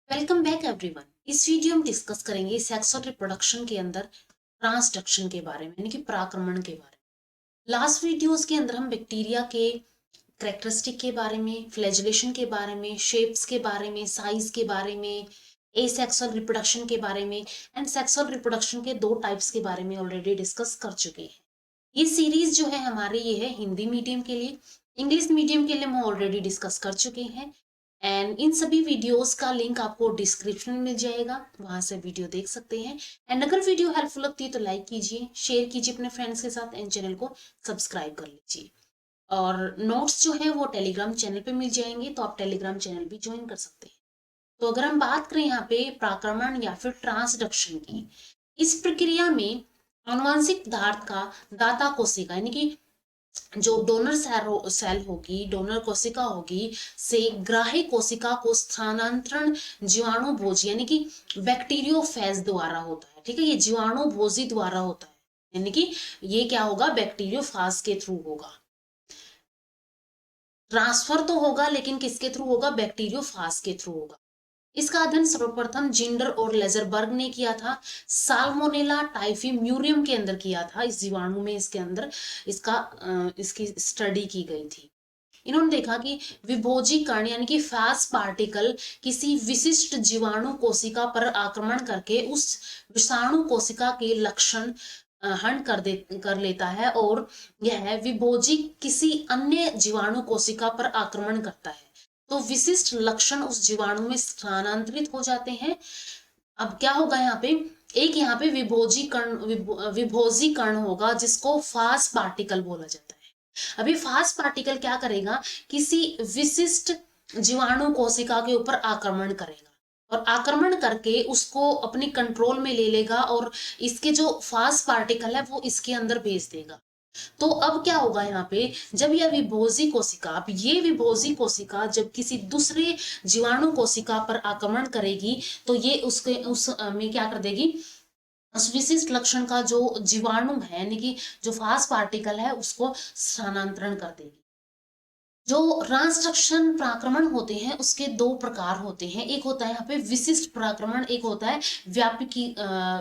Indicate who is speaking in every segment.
Speaker 1: Welcome back everyone. इस video में discuss करेंगे सेक्स और रिप्रोडक्शन के अंदर ट्रांसडक्शन के बारे में, यानी कि पराक्रमण के बारे में। लास्ट वीडियोस के अंदर हम बैक्टीरिया के कैरेक्टरिस्टिक के बारे में, फ्लैजेलेशन के बारे में, शेप्स के बारे में, साइज के बारे में, एसेक्सुअल रिप्रोडक्शन के बारे में एंड सेक्सुअल रिप्रोडक्शन के दो टाइप्स के बारे में ऑलरेडी डिस्कस कर चुके हैं। ये सीरीज जो है हमारी, ये है हिंदी मीडियम के लिए। इंग्लिश मीडियम के लिए हम ऑलरेडी डिस्कस कर चुके हैं एंड इन सभी वीडियोस का लिंक आपको डिस्क्रिप्शन में मिल जाएगा, वहां से वीडियो देख सकते हैं। एंड अगर वीडियो हेल्पफुल लगती है तो लाइक कीजिए, शेयर कीजिए अपने फ्रेंड्स के साथ एंड चैनल को सब्सक्राइब कर लीजिए। और नोट्स जो है वो टेलीग्राम चैनल पे मिल जाएंगे, तो आप टेलीग्राम चैनल भी ज्वाइन कर सकते हैं। तो अगर हम बात करें यहाँ पे प्राक्रमण या फिर ट्रांसडक्शन की, इस प्रक्रिया में आनुवंशिक पदार्थ का दाता कोशिका यानी कि जो डोनर सेल होगी, डोनर कोशिका होगी, से ग्राही कोशिका को स्थानांतरण जीवाणु भोजी यानी कि बैक्टीरियोफेज द्वारा होता है। ठीक है, ये जीवाणु भोजी द्वारा होता है, यानी कि ये क्या होगा, बैक्टीरियोफाज के थ्रू होगा। ट्रांसफर तो होगा लेकिन किसके थ्रू होगा, बैक्टीरियोफाज के थ्रू होगा। इसका अध्ययन सर्वप्रथम जिंडर और लेजरबर्ग ने किया था। साल्मोनेला टाइफी म्यूरियम के अंदर किया था, इस जीवाणु में इसके अंदर इसकी स्टडी की गई थी। इन्होंने देखा कि विभोजी कण यानी कि फैस पार्टिकल किसी विशिष्ट जीवाणु कोशिका पर आक्रमण करके उस विषाणु कोशिका के लक्षण हन कर लेता है, और यह विभोजी किसी अन्य जीवाणु कोशिका पर आक्रमण करता है तो विशिष्ट लक्षण उस जीवाणु में स्थानांतरित हो जाते हैं। अब क्या होगा यहाँ पे, एक यहाँ पे विभोजी कण होगा जिसको फास पार्टिकल बोला जाता है। अभी फास पार्टिकल क्या करेगा, किसी विशिष्ट जीवाणु कोशिका के ऊपर आक्रमण करेगा और आक्रमण करके उसको अपनी कंट्रोल में ले लेगा और इसके जो फास पार्टिकल है वो इसके अंदर भेज देगा। तो अब क्या होगा यहाँ पे, जब यह विभोजी कोशिका, अब ये विभोजी कोशिका जब किसी दूसरे जीवाणु कोशिका पर आक्रमण करेगी तो ये उसके उस में क्या कर देगी, उस विशिष्ट लक्षण का जो जीवाणु है यानी कि जो फास पार्टिकल है उसको स्थानांतरण कर देगी। जो ट्रांसडक्शन प्राक्रमण होते हैं उसके दो प्रकार होते हैं, एक होता है यहाँ पे विशिष्ट प्राक्रमण, एक होता है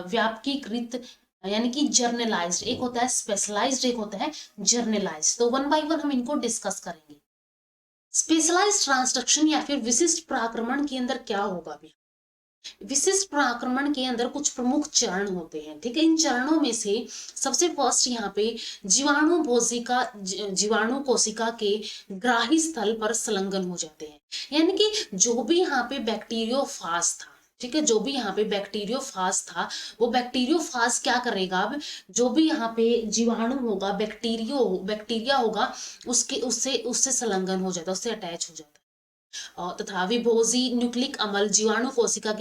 Speaker 1: व्यापकीकृत यानी कि जर्नलाइज्ड, एक होता है स्पेशलाइज्ड, एक होता है जर्नलाइज्ड। तो वन बाय वन हम इनको डिस्कस करेंगे। स्पेशलाइज्ड ट्रांसडक्शन या फिर विशिष्ट प्राक्रमण के अंदर क्या होगा भी, विशिष्ट प्राक्रमण के अंदर कुछ प्रमुख चरण होते हैं। ठीक है, इन चरणों में से सबसे फर्स्ट यहाँ पे जीवाणु कोशिका के ग्राही स्थल पर संलग्न हो जाते हैं, यानी कि जो भी यहाँ पे बैक्टीरियोफाज था, ठीक है, जो भी यहाँ पे बैक्टीरियोफाज था वो बैक्टीरियोफाज क्या करेगा, अब जो भी यहाँ पे जीवाणु होगा, बैक्टीरिया होगा, उसके उससे उससे संलग्न हो जाता है, उससे अटैच हो जाता है। तथा विभोजी न्यूक्लिक अम्ल जीवाणु कोशिका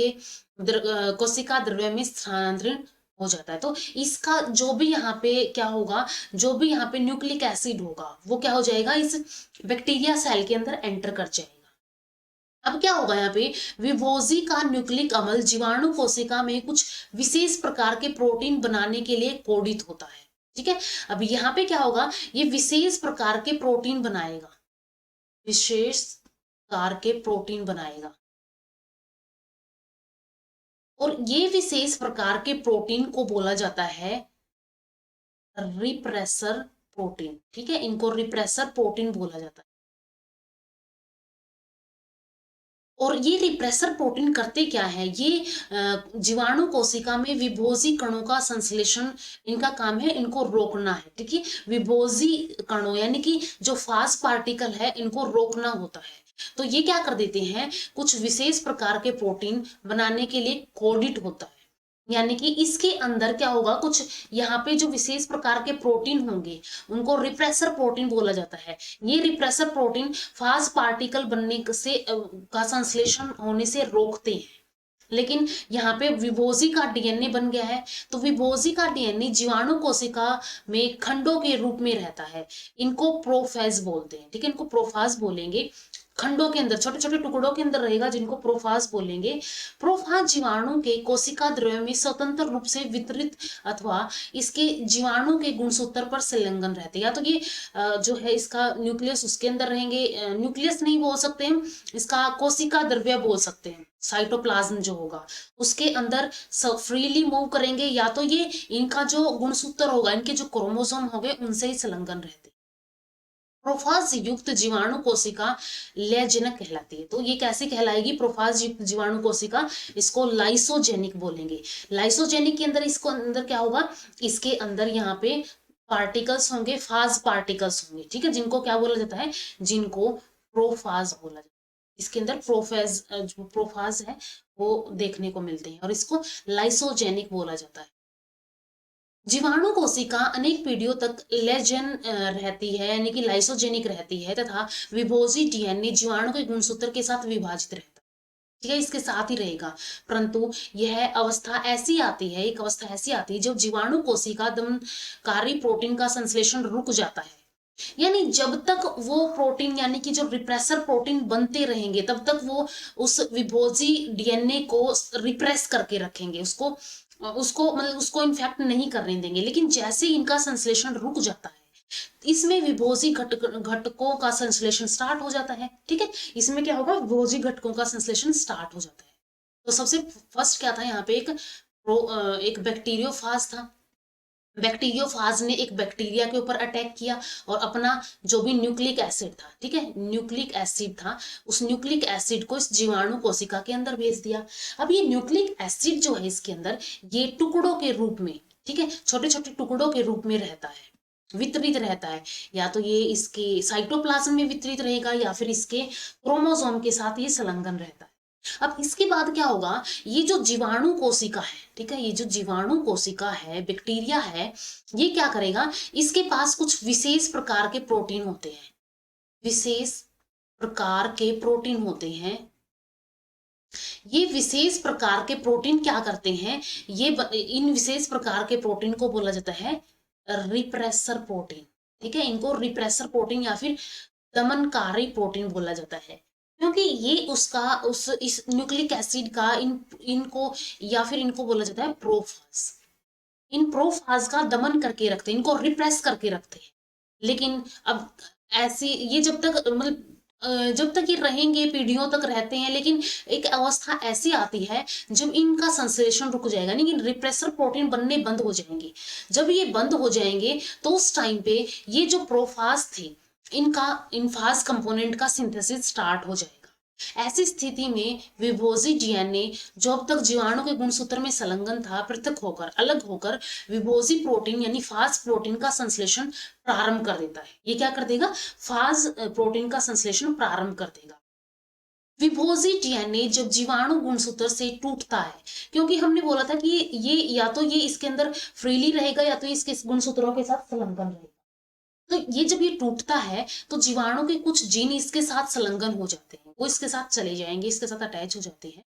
Speaker 1: द्रव्य में स्थानांतरण हो जाता है। तो इसका जो भी यहाँ पे क्या होगा, जो भी यहाँ पे न्यूक्लिक एसिड होगा वो क्या हो जाएगा, इस बैक्टीरिया सेल के अंदर एंटर कर जाएगा। अब क्या होगा यहाँ पे, विभोजी का न्यूक्लिक अम्ल जीवाणु कोशिका में कुछ विशेष प्रकार के प्रोटीन बनाने के लिए कोडित होता है। ठीक है, अब यहाँ पे क्या होगा, ये विशेष प्रकार के प्रोटीन बनाएगा, विशेष प्रकार के प्रोटीन बनाएगा, और ये विशेष प्रकार के प्रोटीन को बोला जाता है रिप्रेसर प्रोटीन। ठीक है, इनको रिप्रेसर प्रोटीन बोला जाता है। और ये रिप्रेसर प्रोटीन करते क्या है, ये जीवाणु कोशिका में विभोजी कणों का संश्लेषण, इनका काम है, इनको रोकना है। ठीक है, विभोजी कणों यानी कि जो फास्ट पार्टिकल है इनको रोकना होता है। तो ये क्या कर देते हैं, कुछ विशेष प्रकार के प्रोटीन बनाने के लिए कोडित होता है, यानी कि इसके अंदर क्या होगा, कुछ यहाँ पे जो विशेष प्रकार के प्रोटीन होंगे उनको रिप्रेसर प्रोटीन बोला जाता है। ये रिप्रेसर प्रोटीन फास्ट पार्टिकल बनने से का संश्लेषण होने से रोकते हैं। लेकिन यहाँ पे विभोजी का डीएनए बन गया है, तो विभोजी का डीएनए जीवाणु कोशिका में खंडों के रूप में रहता है, इनको प्रोफेज बोलते हैं। ठीक है, इनको प्रोफाज बोलेंगे। खंडों के अंदर, छोटे छोटे टुकड़ों के अंदर रहेगा, जिनको प्रोफाज बोलेंगे। प्रोफाज जीवाणु के कोशिका द्रव्य में स्वतंत्र रूप से वितरित अथवा इसके जीवाणु के गुणसूत्र पर संलग्न रहते हैं। या तो ये जो है इसका न्यूक्लियस उसके अंदर रहेंगे, न्यूक्लियस नहीं बोल सकते हम, इसका कोशिका द्रव्य बोल सकते हैं, साइटोप्लाज्म जो होगा उसके अंदर फ्रीली मूव करेंगे, या तो ये इनका जो गुणसूत्र होगा, इनके जो क्रोमोसोम होंगे उनसे ही संलग्न रहते हैं। प्रोफाज युक्त जीवाणु कोशिका लयजनक कहलाती है। तो ये कैसे कहलाएगी प्रोफाज युक्त जीवाणु कोशिका, इसको लाइसोजेनिक बोलेंगे। लाइसोजेनिक के अंदर इसको अंदर क्या होगा, इसके अंदर यहाँ पे पार्टिकल्स होंगे, फाज पार्टिकल्स होंगे, ठीक है, जिनको क्या बोला जाता है, जिनको प्रोफाज बोला जाता है। इसके अंदर प्रोफाज है वो देखने को मिलते हैं और इसको लाइसोजेनिक बोला जाता है। जीवाणु कोशिका अनेक पीढ़ियों तक लेजन रहती है, यानी कि लाइसोजेनिक रहती है, तथा विभोजी डीएनए जीवाणु के गुणसूत्र के साथ विभाजित रहता है, ठीक है, इसके साथ ही रहेगा। परंतु यह अवस्था ऐसी आती है, एक अवस्था ऐसी आती है जब जीवाणु कोशिका दमनकारी प्रोटीन का संश्लेषण रुक जाता है। यानी जब तक वो प्रोटीन, यानी कि जो रिप्रेसर प्रोटीन बनते रहेंगे, तब तक वो उस विभोजी डीएनए को रिप्रेस करके रखेंगे, उसको मतलब उसको इन्फेक्ट नहीं करने देंगे। लेकिन जैसे इनका संश्लेषण रुक जाता है, इसमें विभोजी घटकों का संश्लेषण स्टार्ट हो जाता है, ठीक है, इसमें क्या होगा, विभोजी घटकों का संश्लेषण स्टार्ट हो जाता है। तो सबसे फर्स्ट क्या था यहाँ पे, एक बैक्टीरियोफाज था। बैक्टीरियोफाज ने एक बैक्टीरिया के ऊपर अटैक किया और अपना जो भी न्यूक्लिक एसिड था, ठीक है, न्यूक्लिक एसिड था, उस न्यूक्लिक एसिड को इस जीवाणु कोशिका के अंदर भेज दिया। अब ये न्यूक्लिक एसिड जो है इसके अंदर, ये टुकड़ों के रूप में, ठीक है, छोटे छोटे टुकड़ों के रूप में रहता है, वितरित रहता है। या तो ये इसके साइटोप्लाज्म में वितरित रहेगा, या फिर इसके क्रोमोसोम के साथ ये संलग्न रहता है। अब इसके बाद क्या होगा, ये जो जीवाणु कोशिका है, ठीक है, ये जो जीवाणु कोशिका है, बैक्टीरिया है, ये क्या करेगा, इसके पास कुछ विशेष प्रकार के प्रोटीन होते हैं, विशेष प्रकार के प्रोटीन होते हैं। ये विशेष प्रकार के प्रोटीन क्या करते हैं, ये इन विशेष प्रकार के प्रोटीन को बोला जाता है रिप्रेसर प्रोटीन, ठीक है, इनको रिप्रेसर प्रोटीन या फिर दमनकारी प्रोटीन बोला जाता है, क्योंकि ये इस न्यूक्लिक एसिड का इनको या फिर इनको बोला जाता है प्रोफाज। इन प्रोफाज का दमन करके रखते हैं, इनको रिप्रेस करके रखते हैं। लेकिन अब ऐसी ये जब तक मतलब जब तक ये रहेंगे, पीढ़ियों तक रहते हैं, लेकिन एक अवस्था ऐसी आती है जब इनका संश्लेषण रुक जाएगा, लेकिन रिप्रेसर प्रोटीन बनने बंद हो जाएंगे। जब ये बंद हो जाएंगे तो उस टाइम पे ये जो प्रोफाज थे, इनका इनफाज कंपोनेंट का सिंथेसिस स्टार्ट हो जाएगा। ऐसी स्थिति में विभोजी डीएनए जो अब तक जीवाणु के गुणसूत्र में संलग्न था, पृथक होकर, अलग होकर विभोजी प्रोटीन यानी फाज प्रोटीन का संश्लेषण प्रारंभ कर देता है। ये क्या कर देगा, फाज प्रोटीन का संश्लेषण प्रारंभ कर देगा। विभोजी डीएनए जब जीवाणु गुणसूत्र से टूटता है, क्योंकि हमने बोला था कि ये या तो ये इसके अंदर फ्रीली रहेगा, या तो इसके गुणसूत्रों के साथ संलग्न रहेगा। तो ये जब ये टूटता है तो जीवाणु के कुछ जीन इसके साथ संलग्न हो जाते हैं, वो इसके साथ चले जाएंगे, इसके साथ अटैच हो जाते हैं।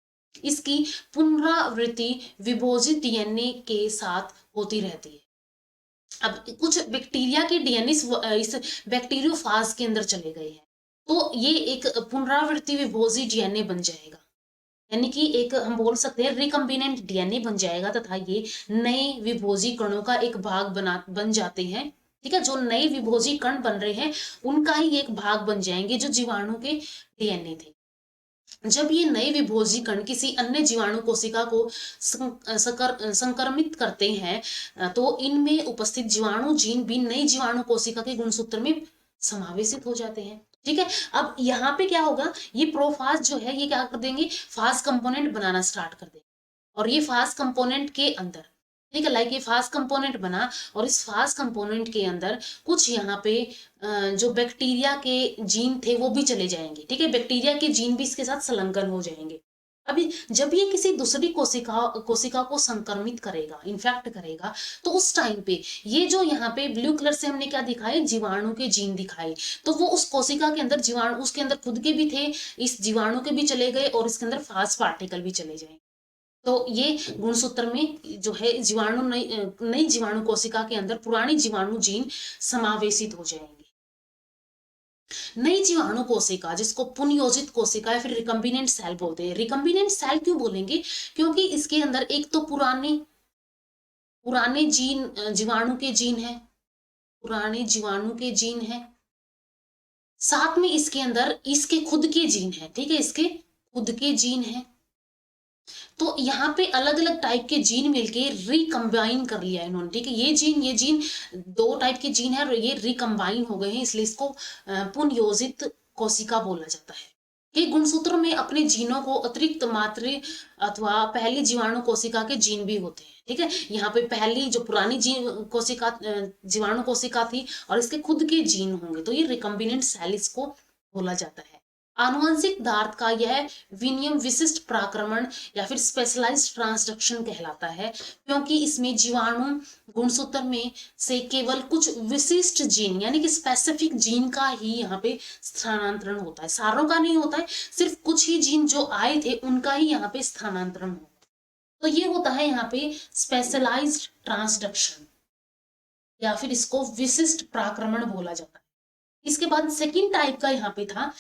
Speaker 1: इसकी पुनरावृत्ति विभोजित डीएनए के साथ होती रहती है। अब कुछ बैक्टीरिया के डीएनए इस बैक्टीरियोफाज के अंदर चले गए हैं, तो ये एक पुनरावृत्ति विभोजी डीएनए बन जाएगा, यानी कि एक हम बोल सकते हैं रिकम्बिनेंट डीएनए बन जाएगा, तथा ये नए विभोजी कणों का एक भाग बन जाते हैं, ठीक है, जो नए विभोजी कण बन रहे हैं उनका ही एक भाग बन जाएंगे जो जीवाणु के डीएनए थे। जब ये नए विभोजी कण किसी अन्य जीवाणु कोशिका को संक्रमित करते हैं तो इनमें उपस्थित जीवाणु जीन भी नई जीवाणु कोशिका के गुणसूत्र में समावेशित हो जाते हैं, ठीक है। अब यहाँ पे क्या होगा, ये प्रोफाज जो है ये क्या कर देंगे, फाज कंपोनेंट बनाना स्टार्ट कर देंगे, और ये फाज कंपोनेंट के अंदर, ठीक है, लाइक ये फाज कंपोनेंट बना और इस फाज कंपोनेंट के अंदर कुछ यहाँ पे जो बैक्टीरिया के जीन थे वो भी चले जाएंगे, ठीक है, बैक्टीरिया के जीन भी इसके साथ संलग्न हो जाएंगे। अभी जब ये किसी दूसरी कोशिका को संक्रमित करेगा, इन्फेक्ट करेगा, तो उस टाइम पे ये जो यहाँ पे ब्लू कलर से हमने क्या दिखाए, जीवाणु के जीन दिखाए, तो वो उस कोशिका के अंदर जीवाणु, उसके अंदर खुद के भी थे, इस जीवाणु के भी चले गए और इसके अंदर फाज पार्टिकल भी चले जाएंगे। तो ये गुणसूत्र में जो है जीवाणु नई जीवाणु कोशिका के अंदर पुरानी जीवाणु जीन समावेशित हो जाएंगे। नई जीवाणु कोशिका जिसको पुनयोजित कोशिका या फिर रिकम्बिनेंट सेल बोलते हैं। रिकम्बिनेंट सेल क्यों बोलेंगे? क्योंकि इसके अंदर एक तो पुराने पुराने जीन जीवाणु के जीन है, पुराने जीवाणु के जीन है, साथ में इसके अंदर इसके खुद के जीन है, ठीक है, इसके खुद के जीन है। तो यहाँ पे अलग अलग टाइप के जीन मिलके रिकम्बाइन कर लिया है इन्होंने, ठीक है। ये जीन दो टाइप के जीन है और ये रिकम्बाइन हो गए हैं, इसलिए इसको पुनयोजित कोशिका बोला जाता है। ये गुणसूत्र में अपने जीनों को अतिरिक्त मातृ अथवा पहली जीवाणु कोशिका के जीन भी होते हैं, ठीक है। यहाँ पे पहली जो पुरानी कोशिका जीवाणु कोशिका थी और इसके खुद के जीन होंगे, तो ये रिकम्बिनेंट सेल इसको बोला जाता है। आनुवंशिक पदार्थ का यह विनियम विशिष्ट प्राक्रमण या फिर स्पेशलाइज्ड ट्रांसडक्शन कहलाता है, क्योंकि इसमें जीवाणु गुणसूत्र में से केवल कुछ विशिष्ट जीन यानी कि स्पेसिफिक जीन का ही यहाँ पे स्थानांतरण होता है, सारों का नहीं होता है, सिर्फ कुछ ही जीन जो आए थे उनका ही यहाँ पे स्थानांतरण होता है। तो ये होता है यहाँ पे स्पेशलाइज्ड ट्रांसडक्शन या फिर इसको विशिष्ट प्राक्रमण बोला जाता है। इसके बाद सेकेंड टाइप का यहाँ पे था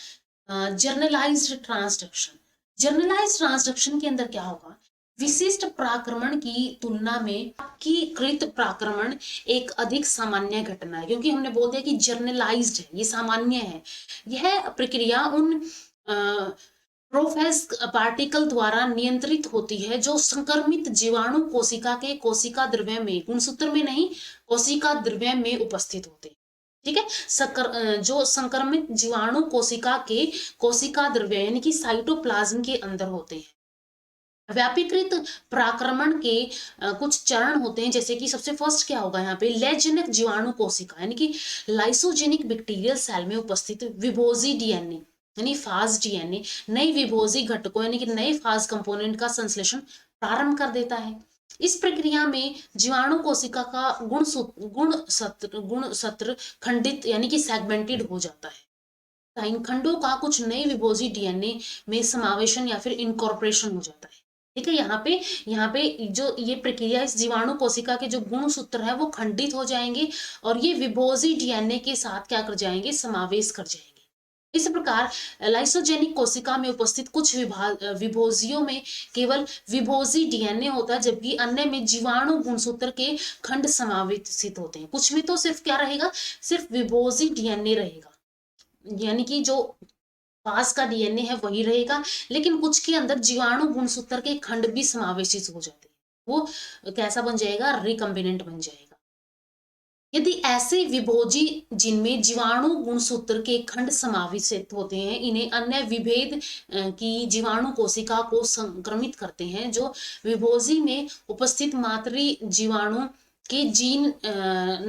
Speaker 1: जर्नलाइज्ड ट्रांसडक्शन। जर्नलाइज्ड ट्रांसडक्शन के अंदर क्या होगा, विशिष्ट प्राक्रमण की तुलना में एकीकृत प्राक्रमण एक अधिक सामान्य घटना है, क्योंकि हमने बोल दिया कि जर्नलाइज्ड है, ये सामान्य है। यह प्रक्रिया उन प्रोफेस पार्टिकल द्वारा नियंत्रित होती है जो संक्रमित जीवाणु कोशिका के कोशिका द्रव्य में, गुणसूत्र में नहीं, कोशिका द्रव्य में उपस्थित होते हैं, ठीक है। जो संक्रमित जीवाणु कोशिका के कोशिका द्रव्य यानी कि साइटोप्लाज्म के अंदर होते हैं। व्यापीकृत प्राक्रमण के कुछ चरण होते हैं, जैसे कि सबसे फर्स्ट क्या होगा यहाँ पे, लयजनक जीवाणु कोशिका यानी कि लाइसोजेनिक बैक्टीरियल सेल में उपस्थित विभोजी डीएनए यानी फाज डीएनए नई विभोजी घटकों यानी कि नए फाज कंपोनेंट का संश्लेषण प्रारंभ कर देता है। इस प्रक्रिया में जीवाणु कोशिका का गुणसूत्र खंडित यानी कि सेगमेंटेड हो जाता है। इन खंडों का कुछ नए विभोजी डीएनए में समावेशन या फिर इनकॉर्पोरेशन हो जाता है, ठीक है। यहाँ पे जो ये प्रक्रिया, इस जीवाणु कोशिका के जो गुणसूत्र है वो खंडित हो जाएंगे और ये विभोजी डीएनए के साथ क्या कर जाएंगे, समावेश कर जाएंगे। इस प्रकार लाइसोजेनिक कोशिका में उपस्थित कुछ विभोजियों में केवल विभोजी डीएनए होता है, जबकि अन्य में जीवाणु गुणसूत्र के खंड समावेशित होते हैं। कुछ में तो सिर्फ क्या रहेगा, सिर्फ विभोजी डीएनए रहेगा, यानी कि जो पास का डीएनए है वही रहेगा, लेकिन कुछ के अंदर जीवाणु गुणसूत्र के खंड भी समावेशित हो जाते हैं। वो कैसा बन जाएगा, रिकम्बिनेंट बन जाएगा। यदि ऐसे विभोजी जिनमें जीवाणु गुणसूत्र के खंड समावेशित होते हैं, इन्हें अन्य विभेद की जीवाणु कोशिका को संक्रमित करते हैं, जो विभोजी में उपस्थित मातृ जीवाणु के जीन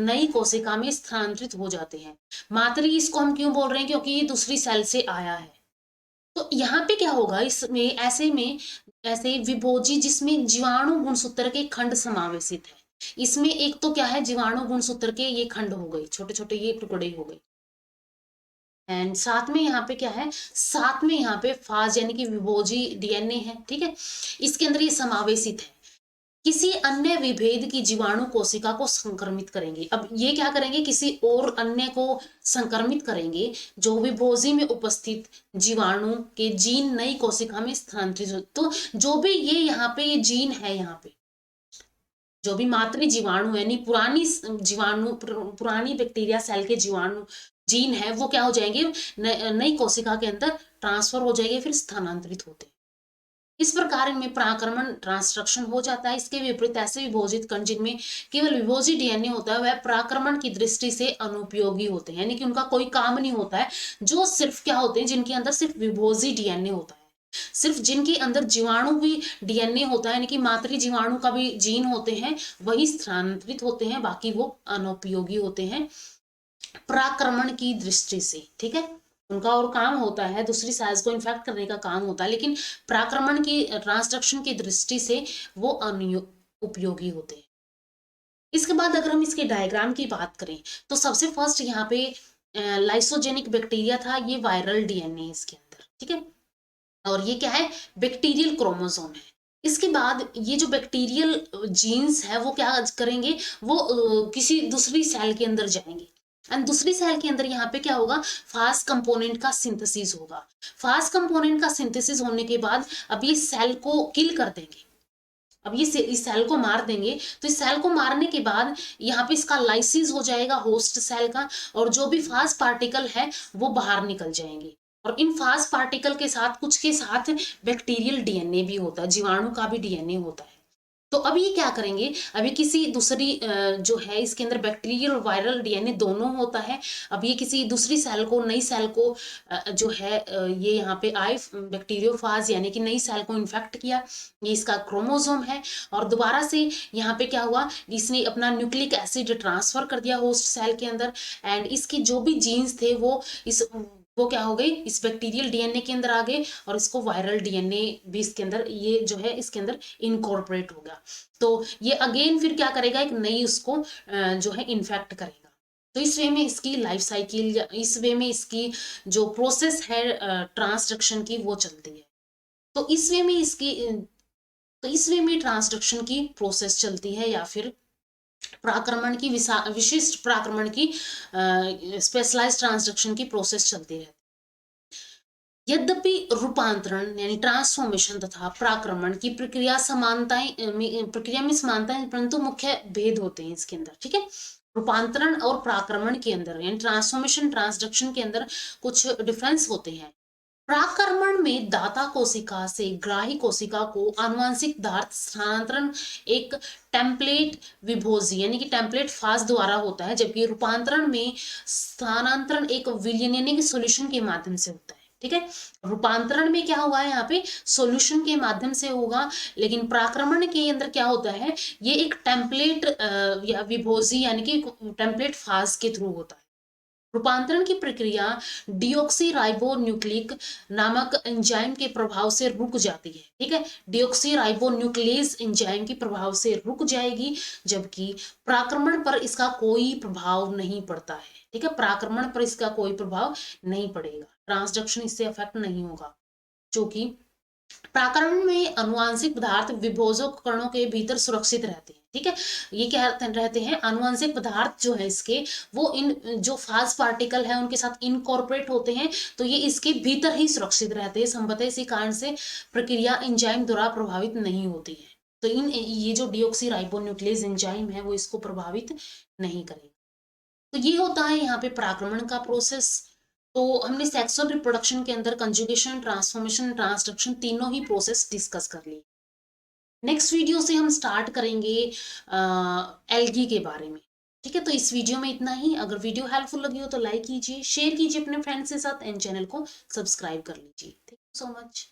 Speaker 1: नई कोशिका में स्थानांतरित हो जाते हैं। मातृ इसको हम क्यों बोल रहे हैं, क्योंकि ये दूसरी सेल से आया है। तो यहाँ पे क्या होगा, इसमें ऐसे विभोजी जिसमें जीवाणु गुणसूत्र के खंड समावेशित है, इसमें एक तो क्या है, जीवाणु गुणसूत्र के ये खंड हो गए, छोटे छोटे ये टुकड़े हो गए, एंड साथ में यहाँ पे क्या है, साथ में यहाँ पे फाज यानी कि विभोजी डीएनए है, ठीक है। इसके अंदर ये समावेशित है, किसी अन्य विभेद की जीवाणु कोशिका को संक्रमित करेंगे। अब ये क्या करेंगे, किसी और अन्य को संक्रमित करेंगे जो विभोजी में उपस्थित जीवाणु के जीन नई कोशिका में स्थानांतरित। तो जो भी ये यहाँ पे ये जीन है, यहाँ पे जो भी मातृ जीवाणु यानी पुरानी जीवाणु, पुरानी बैक्टीरिया सेल के जीवाणु जीन है, वो क्या हो जाएंगे, नई कोशिका के अंदर ट्रांसफर हो जाएंगे, फिर स्थानांतरित होते हैं। इस प्रकार इनमें प्राक्रमण ट्रांसडक्शन हो जाता है। इसके विपरीत ऐसे विभोजित कण जिनमें केवल विभोजी डीएनए होता है, वह प्राक्रमण की दृष्टि से अनुपयोगी होते हैं, यानी कि उनका कोई काम नहीं होता है। जो सिर्फ क्या होते हैं, जिनके अंदर सिर्फ विभोजी डीएनए होता है, सिर्फ जिनके अंदर जीवाणु भी डीएनए होता है यानी कि मातृ जीवाणु का भी जीन होते हैं, वही स्थानांतरित होते हैं, बाकी वो अनुपयोगी होते हैं प्राक्रमण की दृष्टि से, ठीक है। उनका और काम होता है दूसरी सेल्स को इन्फेक्ट करने का काम होता है, लेकिन प्राक्रमण की ट्रांसडक्शन की दृष्टि से वो उपयोगी होते हैं। इसके बाद अगर हम इसके डायग्राम की बात करें तो सबसे फर्स्ट यहाँ पे लाइसोजेनिक बैक्टीरिया था, ये वायरल डीएनए इसके अंदर, ठीक है, और ये क्या है, बैक्टीरियल क्रोमोसोम है। इसके बाद ये जो बैक्टीरियल जीन्स है वो क्या करेंगे, वो किसी दूसरी सेल के अंदर जाएंगे, एंड दूसरी सेल के अंदर यहाँ पे क्या होगा, फास्ट कंपोनेंट का सिंथेसिस होगा। फास्ट कंपोनेंट का सिंथेसिस होने के बाद अब ये सेल को किल कर देंगे, अब ये इस सेल को मार देंगे। तो इस सेल को मारने के बाद यहाँ पे इसका लाइसिस हो जाएगा होस्ट सेल का, और जो भी फास्ट पार्टिकल है वो बाहर निकल जाएंगे। और इन फास्ट पार्टिकल के साथ कुछ के साथ बैक्टीरियल डीएनए भी होता है, जीवाणु का भी डीएनए होता है। तो अब ये क्या करेंगे, अभी किसी दूसरी जो है इसके अंदर बैक्टीरियल और वायरल डीएनए दोनों होता है। अब ये किसी दूसरी सेल को, नई सेल को जो है ये यहाँ पे आए बैक्टीरियोफाज यानी कि नई सेल को इन्फेक्ट किया, ये इसका क्रोमोसोम है। और दोबारा से यहाँ पे क्या हुआ, इसने अपना न्यूक्लिक एसिड ट्रांसफर कर दिया होस्ट सेल के अंदर, एंड इसकी जो भी जीन्स थे वो क्या हो गई, इस बैक्टीरियल डीएनए के अंदर आ गए, और इसको वायरल डीएनए भी इसके अंदर, ये जो है इसके अंदर इनकॉर्पोरेट हो गया। तो ये अगेन फिर क्या करेगा, एक नई उसको जो है इन्फेक्ट करेगा। तो इस वे में इसकी लाइफ साइकिल, या इस वे में इसकी जो प्रोसेस है ट्रांसडक्शन की वो चलती है। तो इस वे में इसकी तो इस वे में ट्रांसडक्शन की प्रोसेस चलती है, या फिर प्राक्रमण की विशिष्ट प्राक्रमण की स्पेशलाइज्ड ट्रांसडक्शन की प्रोसेस चलती है। यद्यपि रूपांतरण यानी ट्रांसफॉर्मेशन तथा प्राक्रमण की प्रक्रिया प्रक्रिया में समानताएं, परंतु मुख्य भेद होते हैं इसके अंदर, ठीक है। रूपांतरण और प्राक्रमण के अंदर यानी ट्रांसफॉर्मेशन ट्रांसडक्शन के अंदर कुछ डिफरेंस होते हैं। प्राक्रमण में दाता कोशिका से ग्राही कोशिका को आनुवंशिक पदार्थ स्थानांतरण एक टेम्पलेट विभोजी यानी कि टेम्पलेट फाज द्वारा होता है, जबकि रूपांतरण में स्थानांतरण एक विलयन यानी कि सॉल्यूशन के माध्यम से होता है, ठीक है। रूपांतरण में क्या हुआ है, यहाँ पे सॉल्यूशन के माध्यम से होगा, लेकिन प्राक्रमण के अंदर क्या होता है, ये एक टेम्पलेट या विभोजी यानी कि टेम्पलेट फाज के थ्रू होता है। रूपांतरण की प्रक्रिया डिऑक्सीराइबोन्यूक्लिक नामक एंजाइम के प्रभाव से रुक जाती है, ठीक है। डिऑक्सीराइबोन्यूक्लेज एंजाइम के प्रभाव से रुक जाएगी, जबकि प्राक्रमण पर इसका कोई प्रभाव नहीं पड़ता है, ठीक है। प्राक्रमण पर इसका कोई प्रभाव नहीं पड़ेगा, ट्रांसडक्शन इससे अफेक्ट नहीं होगा, क्योंकि प्राकरण में अनुवांशिक पदार्थ विभोजक कणों के भीतर सुरक्षित रहते हैं, ठीक है। ये क्या रहते हैं, अनुवांशिक पदार्थ जो है इसके, वो इन जो फास्ट पार्टिकल है उनके साथ इनकॉर्पोरेट होते हैं, तो ये इसके भीतर ही सुरक्षित रहते हैं संभवतः, इसी कारण से प्रक्रिया एंजाइम द्वारा प्रभावित नहीं होती है। तो ये जो डिऑक्सीराइबोन्यूक्लेज एंजाइम है वो इसको प्रभावित नहीं करेगा। तो ये होता है यहाँ पे प्राक्रमण का प्रोसेस। तो हमने सेक्सुअल रिप्रोडक्शन के अंदर कंजुगेशन, ट्रांसफॉर्मेशन, ट्रांसडक्शन तीनों ही प्रोसेस डिस्कस कर ली। नेक्स्ट वीडियो से हम स्टार्ट करेंगे एल्गी के बारे में, ठीक है। तो इस वीडियो में इतना ही। अगर वीडियो हेल्पफुल लगी हो तो लाइक कीजिए, शेयर कीजिए अपने फ्रेंड्स के साथ, एंड चैनल को सब्सक्राइब कर लीजिए। Thank you so much.